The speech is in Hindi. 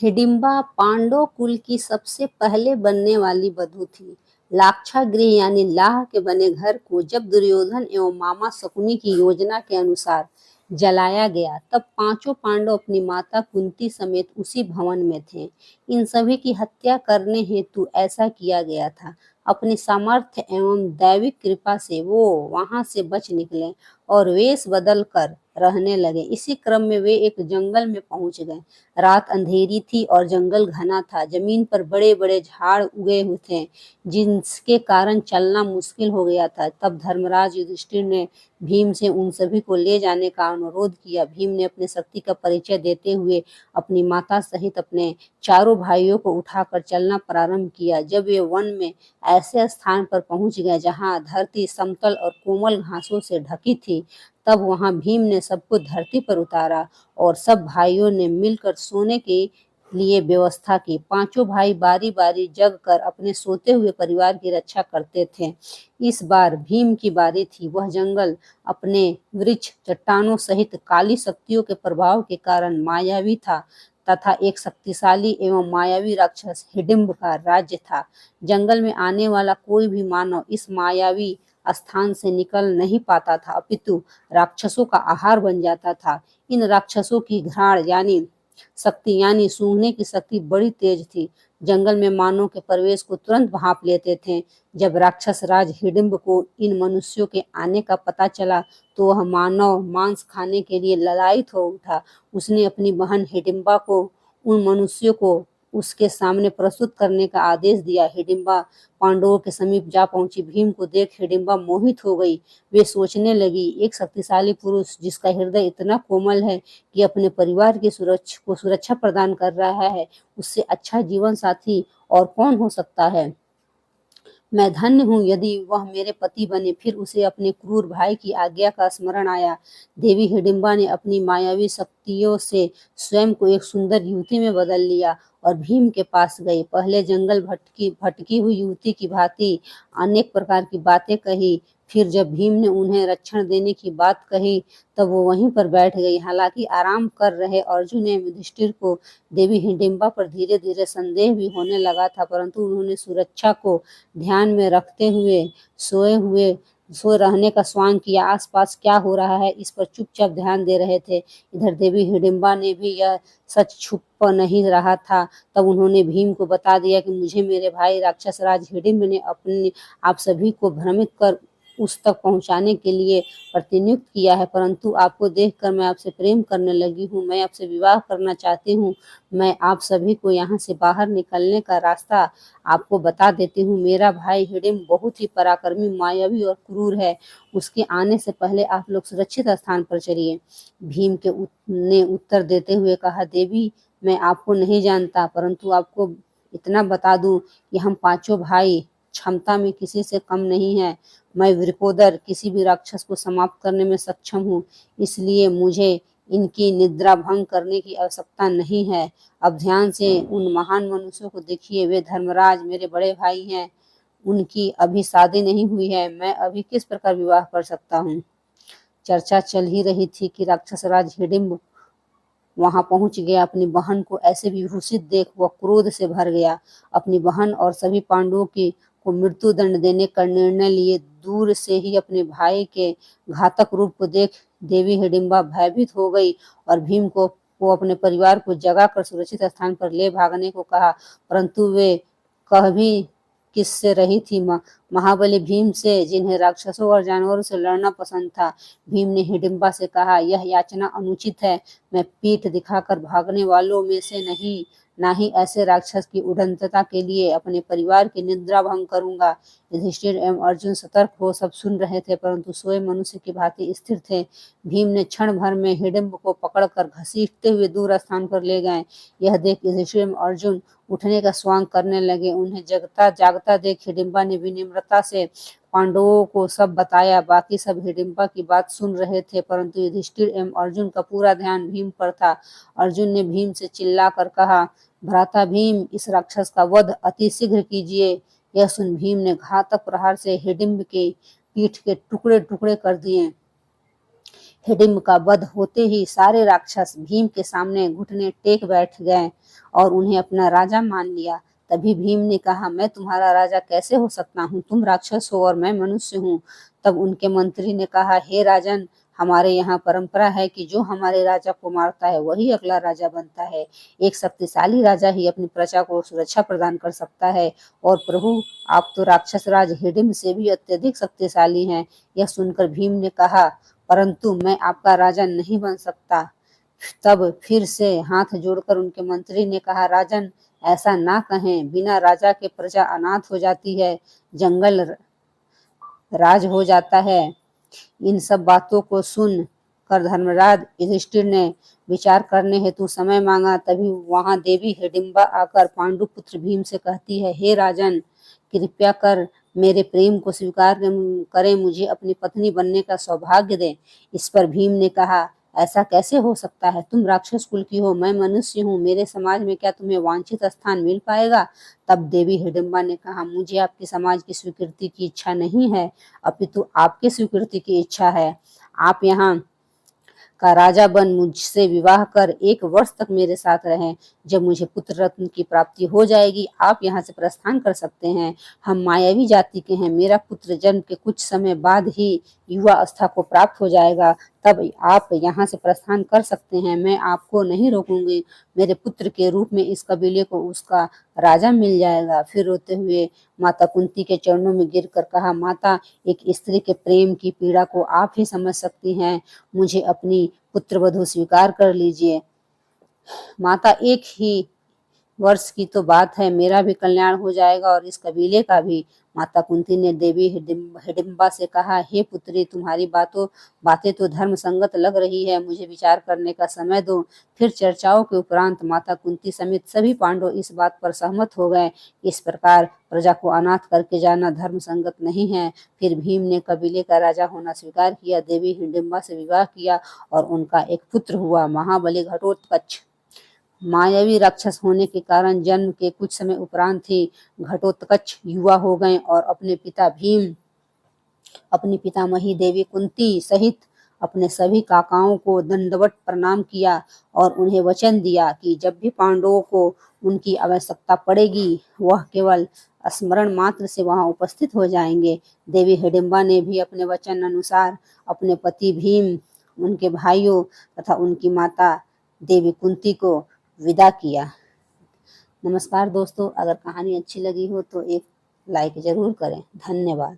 हिडिंबा पांडव कुल की सबसे पहले बनने वाली वधू थी। लाक्षागृह यानी लाह के बने घर को जब दुर्योधन एवं मामा शकुनी की योजना के अनुसार जलाया गया, तब पांचों पांडव अपनी माता कुंती समेत उसी भवन में थे। इन सभी की हत्या करने हेतु ऐसा किया गया था। अपनी सामर्थ्य एवं दैविक कृपा से वो वहां से बच निकले और वेश बदल कर रहने लगे। इसी क्रम में वे एक जंगल में पहुंच गए। रात अंधेरी थी और जंगल घना था। जमीन पर बड़े बड़े झाड़ उगे हुए थे, जिसके कारण चलना मुश्किल हो गया था। तब धर्मराज युधिष्ठिर ने भीम से उन सभी को ले जाने का अनुरोध किया। भीम ने अपनी शक्ति का परिचय देते हुए अपनी माता सहित अपने चारों भाइयों को उठाकर चलना प्रारंभ किया। जब वे वन में ऐसे स्थान पर पहुंच गए जहां धरती समतल और कोमल घासों से ढकी थी, तब वहां भीम ने सबको धरती पर उतारा और सब भाइयों ने मिलकर सोने के लिए व्यवस्था की। पांचों भाई बारी बारी जग कर अपने सोते हुए परिवार की रक्षा करते थे। इस बार भीम की बारी थी। वह जंगल अपने वृक्ष, चट्टानों सहित काली शक्तियों के प्रभाव के कारण मायावी था तथा एक शक्तिशाली एवं मायावी राक्षस हिडिंब का राज्य था। जंगल में आने वाला कोई भी मानव इस मायावी स्थान से निकल नहीं पाता था, अपितु राक्षसों का आहार बन जाता था। इन राक्षसों की घ्राण यानी सूंघने की शक्ति बड़ी तेज थी। जंगल में मानव के प्रवेश को तुरंत भांप लेते थे। जब राक्षस राज हिडिंब को इन मनुष्यों के आने का पता चला, तो वह मानव मांस खाने के लिए ललायित हो उठा। उसने अपनी बहन हिडिंबा को उन मनुष्यों को उसके सामने प्रस्तुत करने का आदेश दिया। हिडिंबा पांडवों के समीप जा पहुंची। भीम को देख हिडिंबा मोहित हो गई। वे सोचने लगी, एक शक्तिशाली पुरुष जिसका हृदय इतना कोमल है कि अपने परिवार की सुरक्षा प्रदान कर रहा है, उससे अच्छा जीवन साथी और कौन हो सकता है। मैं धन्य हूँ यदि वह मेरे पति बने। फिर उसे अपने क्रूर भाई की आज्ञा का स्मरण आया। देवी हिडिंबा ने अपनी मायावी शक्तियों से स्वयं को एक सुंदर युवती में बदल लिया और भीम के पास गई। पहले जंगल भटकी हुई युवती की भांति अनेक प्रकार की बातें कही। फिर जब भीम ने उन्हें रक्षण देने की बात कही, तब वो वहीं पर बैठ गई। हालांकि आराम कर रहे अर्जुन एवं युधिष्ठिर को देवी हिडिंबा पर धीरे धीरे संदेह भी होने लगा था, परंतु उन्होंने सुरक्षा को ध्यान में रखते हुए सोए रहने का स्वांग किया। आसपास क्या हो रहा है इस पर चुपचाप ध्यान दे रहे थे। इधर देवी हिडिंबा ने भी यह सच छुप नहीं रहा था। तब उन्होंने भीम को बता दिया कि मुझे मेरे भाई राक्षस राज हिडिंब ने अपने आप सभी को भ्रमित कर उस तक पहुंचाने के लिए प्रतिनियुक्त किया है, परंतु आपको देखकर मैं आपसे प्रेम करने लगी हूँ। मैं आपसे विवाह करना चाहती हूँ। मैं आप सभी को यहाँ से बाहर निकलने का रास्ता आपको बता देती हूँ। मेरा भाई हिडिंब बहुत ही पराक्रमी, मायावी और क्रूर है। उसके आने से पहले आप लोग सुरक्षित स्थान पर चलिए। भीम ने उत्तर देते हुए कहा, देवी मैं आपको नहीं जानता, परंतु आपको इतना बता दूं कि हम पांचों भाई क्षमता में किसी से कम नहीं है। मैं वृकोदर किसी भी राक्षस को समाप्त करने में सक्षम हूँ, इसलिए मुझे इनकी निद्रा भंग करने की आवश्यकता नहीं है। अब ध्यान से उन महान मनुष्यों को देखिए। वे धर्मराज मेरे बड़े भाई हैं। उनकी अभी शादी नहीं हुई है। मैं अभी किस प्रकार विवाह कर सकता हूँ। चर्चा चल ही रही थी कि राक्षस राज हिडिंब वहां पहुंच गया। अपनी बहन को ऐसे विभूषित देख वह क्रोध से भर गया। अपनी बहन और सभी पांडवों को मृत्यु दंड देने का निर्णय लिए। दूर से ही अपने भाई के घातक रूप को देख देवी हिडिंबा भयभीत हो गई और भीम को अपने परिवार को जगाकर सुरक्षित स्थान पर ले भागने को कहा, परंतु वे कह भी किससे रही थी। महाबली भीम से, जिन्हें राक्षसों और जानवरों से लड़ना पसंद था। भीम ने हिडिंबा से कहा, यह याचना अनुचित है। मैं पीठ दिखाकर भागने वालों में से नहीं, ना ही ऐसे राक्षस की उद्दंडता के लिए अपने परिवार की निद्रा भंग करूंगा। युधिष्ठिर एवं अर्जुन सतर्क हो सब सुन रहे थे, परंतु सोए मनुष्य की भांति स्थिर थे। भीम ने क्षण भर में हिडिंब को पकड़कर घसीटते हुए दूर स्थान पर ले गए। यह देख युधिष्ठिर एवं अर्जुन उठने का स्वांग करने लगे। उन्हें जागता देख हिडिंबा ने विनम्रता से पांडवों को सब बताया। बाकी सब हिडिंबा की बात सुन रहे थे, परंतु युधिष्ठिर एवं अर्जुन का पूरा ध्यान भीम पर था। अर्जुन ने भीम से चिल्लाकर कहा, भ्राता भीम, इस राक्षस का वध अति शीघ्र कीजिए। यह सुन भीम ने घातक प्रहार से हिडिंब के पीठ के टुकड़े टुकड़े कर दिए। हिडिंब का वध होते ही सारे राक्षस भीम के सामने घुटने टेक बैठ गए और उन्हें अपना राजा मान लिया। तभी भीम ने कहा, मैं तुम्हारा राजा कैसे हो सकता हूँ? तुम राक्षस हो और मैं मनुष्य हूँ। तब उनके मंत्री ने कहा, हे राजन, हमारे यहाँ परंपरा है कि जो हमारे राजा को मारता है वही अगला राजा बनता है। एक शक्तिशाली राजा ही अपनी प्रजा को सुरक्षा प्रदान कर सकता है। और प्रभु, आप तो राक्षस राज हिडिंब से भी अत्यधिक शक्तिशाली हैं। यह सुनकर भीम ने कहा, परंतु मैं आपका राजा नहीं बन सकता। तब फिर से हाथ जोड़कर उनके मंत्री ने कहा, राजन, ऐसा ना कहें, बिना राजा के प्रजा अनाथ हो जाती है, जंगल राज हो जाता है। इन सब बातों को सुन कर धर्मराज युधिष्ठिर ने विचार करने हेतु समय मांगा। तभी वहां देवी हिडिंबा आकर पांडु पुत्र भीम से कहती है, हे राजन, कृपया कर मेरे प्रेम को स्वीकार करें, मुझे अपनी पत्नी बनने का सौभाग्य दें। इस पर भीम ने कहा, ऐसा कैसे हो सकता है? तुम राक्षस कुल की हो, मैं मनुष्य हूँ, मेरे समाज में क्या तुम्हें वांछित स्थान मिल पाएगा? तब देवी हिडिंबा ने कहा, मुझे आपके समाज की स्वीकृति की इच्छा नहीं है, अपितु आपके स्वीकृति की इच्छा है। आप यहाँ का राजा बन मुझसे विवाह कर 1 वर्ष तक मेरे साथ रहें। जब मुझे पुत्र रत्न की प्राप्ति हो जाएगी, आप यहाँ से प्रस्थान कर सकते हैं। हम मायावी जाति के हैं, मेरा पुत्र जन्म के कुछ समय बाद ही युवा अवस्था को प्राप्त हो जाएगा, तब आप यहाँ से प्रस्थान कर सकते हैं। मैं आपको नहीं रोकूंगी। मेरे पुत्र के रूप में इस कबीले को उसका राजा मिल जाएगा। फिर रोते हुए माता कुंती के चरणों में गिरकर कहा, माता, एक स्त्री के प्रेम की पीड़ा को आप ही समझ सकती हैं, मुझे अपनी पुत्रवधू स्वीकार कर लीजिए। माता, 1 ही वर्ष की तो बात है, मेरा भी कल्याण हो जाएगा और इस कबीले का भी। माता कुंती ने देवी हिडिंबा से कहा, हे पुत्री, तुम्हारी बातें तो धर्म संगत लग रही है, मुझे विचार करने का समय दो। फिर चर्चाओं के उपरांत माता कुंती समेत सभी पांडव इस बात पर सहमत हो गए। इस प्रकार प्रजा को अनाथ करके जाना धर्म संगत नहीं है। फिर भीम ने कबीले का राजा होना स्वीकार किया, देवी हिडिंबा से विवाह किया और उनका एक पुत्र हुआ, महाबली घटोत्कच। मायावी राक्षस होने के कारण जन्म के कुछ समय उपरांत ही घटोत्कच युवा हो गए और अपने पिता भीम, अपनी पितामही देवी कुंती सहित अपने सभी काकाओं को दंडवत प्रणाम किया और उन्हें वचन दिया कि जब भी पांडवों को उनकी आवश्यकता पड़ेगी, वह केवल स्मरण मात्र से वहां उपस्थित हो जाएंगे। देवी हिडिंबा ने भी अपने वचन अनुसार अपने पति भीम, उनके भाइयों तथा उनकी माता देवी कुंती को विदा किया। नमस्कार दोस्तों, अगर कहानी अच्छी लगी हो तो एक लाइक जरूर करें। धन्यवाद।